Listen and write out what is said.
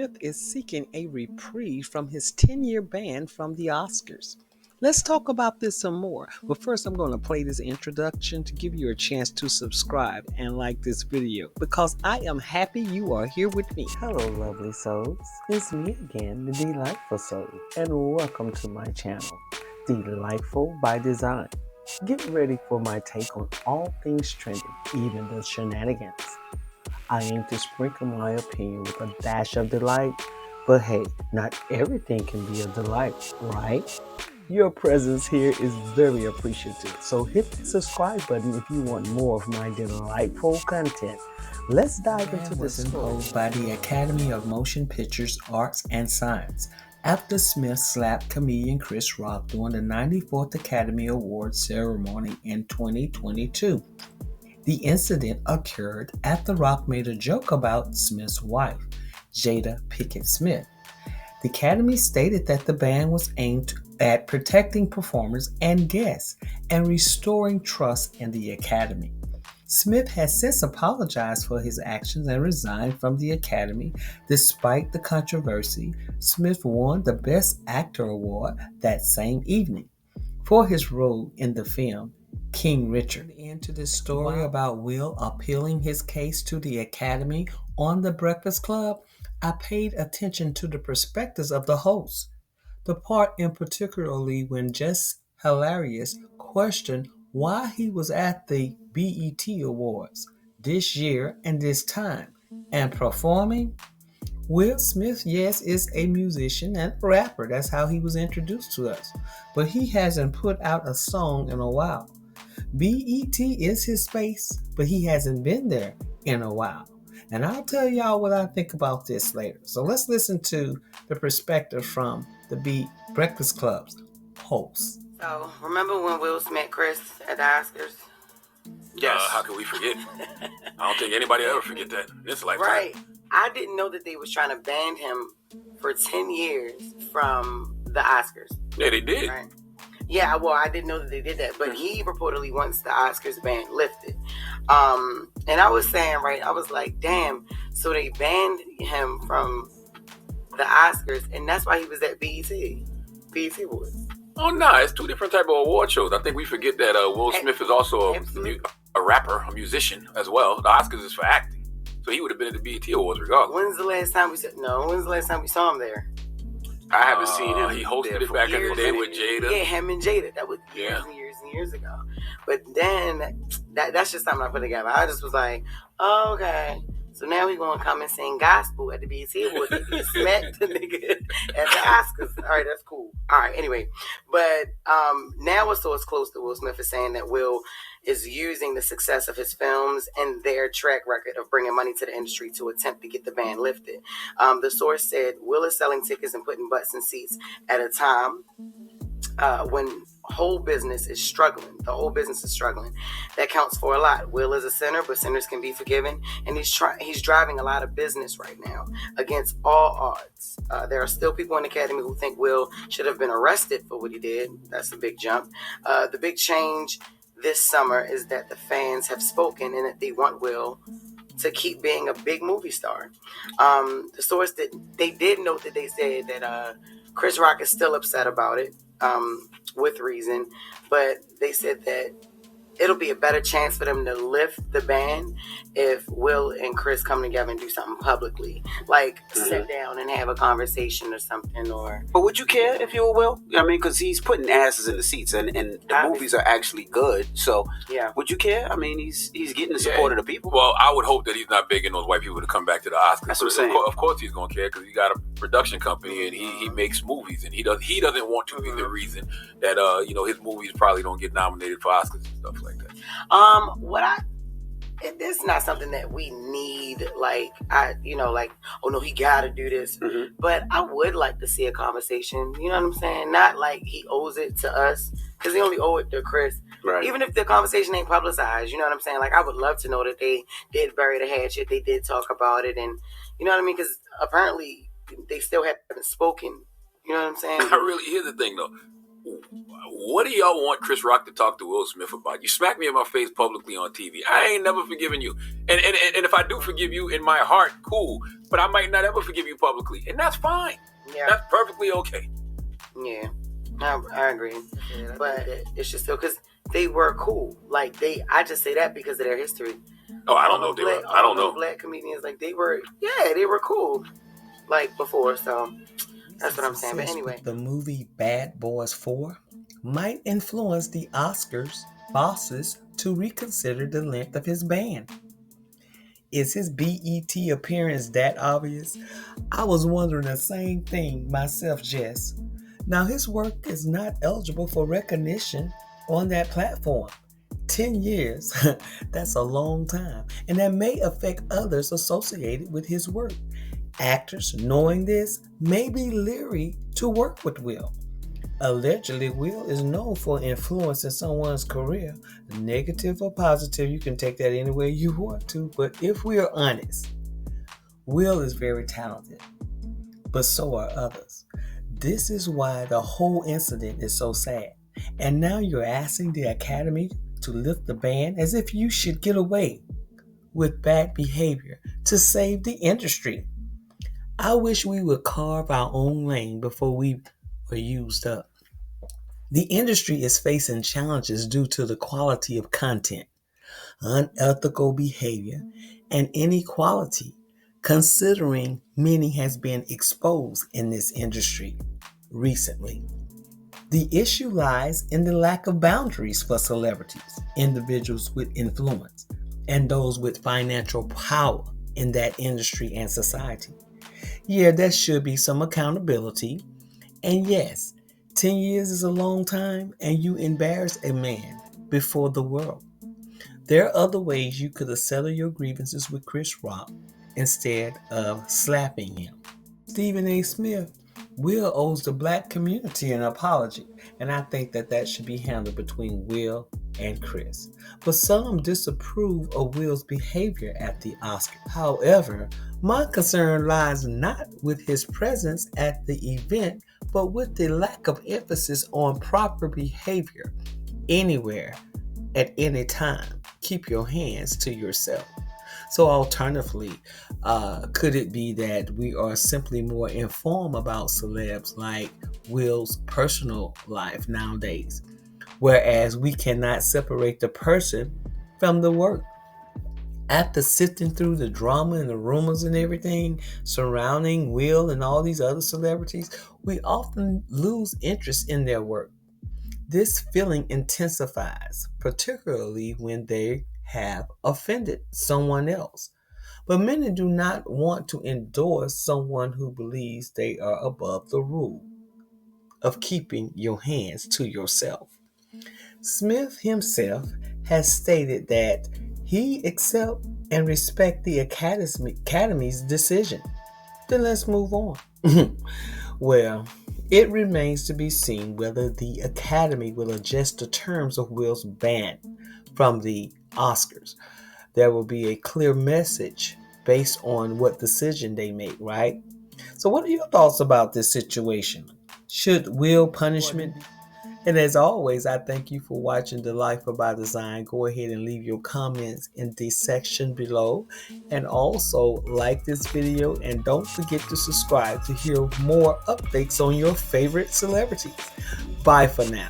Smith is seeking a reprieve from his 10-year ban from the Oscars. Let's talk about this some more, but first I'm going to play this introduction to give you a chance to subscribe and like this video because I am happy you are here with me. Hello lovely souls, it's me again, the Delightful Soul, and welcome to my channel, Delightful by Design. Get ready for my take on all things trending, even the shenanigans. I aim to sprinkle my opinion with a dash of delight, but hey, not everything can be a delight, right? Your presence here is very appreciative, so hit the subscribe button if you want more of my delightful content. Let's dive into this story. Imposed by the Academy of Motion Pictures Arts and Science after Smith slapped comedian Chris Rock during the 94th Academy Awards ceremony in 2022. The incident occurred after Rock made a joke about Smith's wife, Jada Pinkett Smith. The Academy stated that the ban was aimed at protecting performers and guests and restoring trust in the Academy. Smith has since apologized for his actions and resigned from the Academy. Despite the controversy, Smith won the Best Actor award that same evening for his role in the film King Richard. Into this story about Will appealing his case to the Academy on The Breakfast Club, I paid attention to the perspectives of the hosts. The part in particularly when Just Hilarious questioned why he was at the BET Awards this year and this time and performing. Will Smith, yes, is a musician and a rapper. That's how he was introduced to us. But he hasn't put out a song in a while. BET is his space, but he hasn't been there in a while. And I'll tell y'all what I think about this later. So let's listen to the perspective from the Breakfast Club's host. So, remember when Will met Chris at the Oscars? Yes. How can we forget? I don't think anybody ever forget that in this lifetime. Right. I didn't know that they was trying to ban him for 10 years from the Oscars. Yeah, they did. Right? Yeah, well, I didn't know that they did that, but he reportedly wants the Oscars ban lifted. And I was saying, right, I was like, damn, so they banned him from the Oscars, and that's why he was at BET Awards. Oh, no, it's two different type of award shows. I think we forget that Will Smith is also a rapper, a musician as well. The Oscars is for acting, so he would have been at the BET Awards regardless. When's the last time we saw him there? I haven't seen him. He hosted it back in the day with Jada. Yeah, him and Jada. That was years and years ago. But then that's just something I put together. I just was like, oh, okay. So now he's gonna come and sing gospel at the BET Awards. He smacked the nigga at the Oscars. All right, that's cool. All right, anyway. But now it's close to Will Smith is saying that Will is using the success of his films and their track record of bringing money to the industry to attempt to get the ban lifted. The source said Will is selling tickets and putting butts in seats at a time when whole business is struggling. The whole business is struggling. That counts for a lot. Will is a sinner, but sinners can be forgiven, and he's driving a lot of business right now against all odds. There are still people in the Academy who think Will should have been arrested for what he did. That's a big jump. The big change this summer is that the fans have spoken and that they want Will to keep being a big movie star. The source they did note that they said that Chris Rock is still upset about it, with reason, but they said that it'll be a better chance for them to lift the ban if Will and Chris come together and do something publicly, like sit down and have a conversation or something. But would you care if you were Will? I mean, because he's putting asses in the seats, and the movies are actually good. So yeah, would you care? I mean, he's getting the support of the people. Well, I would hope that he's not begging those white people to come back to the Oscars. That's what I'm saying. Of course he's gonna care because he got a production company and he makes movies, and he doesn't want to be the reason that his movies probably don't get nominated for Oscars and stuff like that. It's not something that we need, oh no, he gotta do this. But I would like to see a conversation, you know what I'm saying? Not like he owes it to us, because he only owe it to Chris. Right. Even if the conversation ain't publicized, you know what I'm saying? Like, I would love to know that they did bury the hatchet, they did talk about it, and you know what I mean? Because apparently they still haven't spoken, you know what I'm saying? Here's the thing though. What do y'all want Chris Rock to talk to Will Smith about? You smack me in my face publicly on TV. I ain't never forgiven you. And if I do forgive you in my heart, cool. But I might not ever forgive you publicly. And that's fine. Yeah. That's perfectly okay. Yeah, I agree. Yeah, but it's just still because they were cool. Like I just say that because of their history. Oh, I don't know. I don't know. Black comedians, like they were cool, like before. So that's what I'm saying. But anyway, the movie Bad Boys 4 might influence the Oscars bosses to reconsider the length of his ban. Is his BET appearance that obvious? I was wondering the same thing myself, Jess. Now, his work is not eligible for recognition on that platform. 10 years, that's a long time, and that may affect others associated with his work. Actors, knowing this, may be leery to work with Will. Allegedly, Will is known for influencing someone's career, negative or positive. You can take that any way you want to, but if we are honest, Will is very talented, but so are others. This is why the whole incident is so sad. And now you're asking the Academy to lift the ban as if you should get away with bad behavior to save the industry. I wish we would carve our own lane before we were used up. The industry is facing challenges due to the quality of content, unethical behavior, and inequality, considering many has been exposed in this industry recently. The issue lies in the lack of boundaries for celebrities, individuals with influence, and those with financial power in that industry and society. Yeah, there should be some accountability. And yes, 10 years is a long time, and you embarrass a man before the world. There are other ways you could have settled your grievances with Chris Rock instead of slapping him. Stephen A. Smith, Will owes the black community an apology, and I think that should be handled between Will and Chris. But some disapprove of Will's behavior at the Oscars. However, my concern lies not with his presence at the event, but with the lack of emphasis on proper behavior anywhere at any time. Keep your hands to yourself. So alternatively, could it be that we are simply more informed about celebs like Will's personal life nowadays, whereas we cannot separate the person from the work? After sifting through the drama and the rumors and everything surrounding Will and all these other celebrities, we often lose interest in their work. This feeling intensifies, particularly when they have offended someone else. But many do not want to endorse someone who believes they are above the rule of keeping your hands to yourself. Smith himself has stated that he accepts and respects the Academy's decision. Then let's move on. Well, it remains to be seen whether the Academy will adjust the terms of Will's ban from the Oscars. There will be a clear message based on what decision they make, right? So what are your thoughts about this situation? Should Will punishment? And as always, I thank you for watching The Life by Design. Go ahead and leave your comments in the section below. And also like this video and don't forget to subscribe to hear more updates on your favorite celebrities. Bye for now.